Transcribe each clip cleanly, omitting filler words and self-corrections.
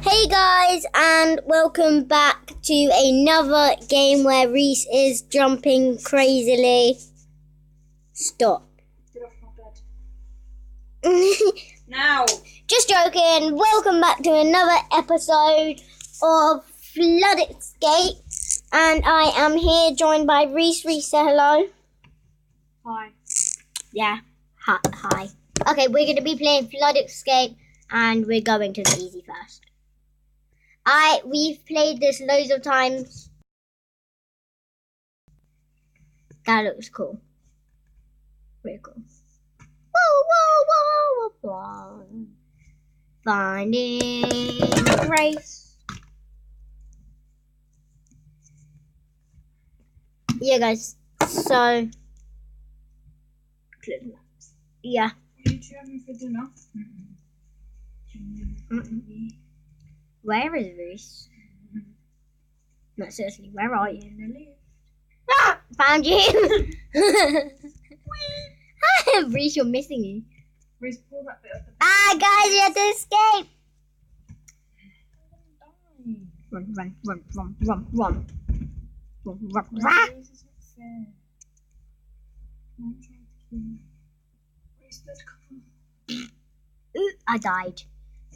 Hey guys, and welcome back to another game where Reese is jumping crazily. Stop. Get off my bed. Now. Just joking. Welcome back to another episode of Flood Escape. And I am here joined by Reese. Reese, say hello. Hi. Yeah. Hi. Okay, we're going to be playing Flood Escape, and we're going to the easy first. We've played this loads of times. That looks cool. Pretty cool. Whoa. Finding Grace. Yeah, guys. So, yeah. What are you two having for dinner? Where is Reese? No, seriously, where are you? In the lift. Ah! Found you! Reese, you're missing me. Reese, pull that bit of the Guys, we have to escape! Run. Reese, it's not fair. I'm trying to kill you. Reese, let's come. Ooh, I died.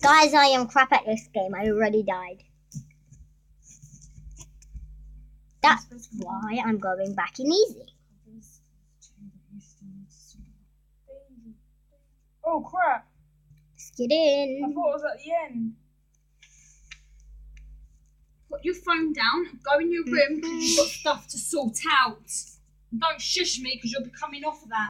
Guys, I am crap at this game. I already died. That's why I'm going back in easy. Oh crap! Let's get in. I thought it was at the end. Put your phone down, go in your room because you've got stuff to sort out. Don't shush me because you'll be coming off of that.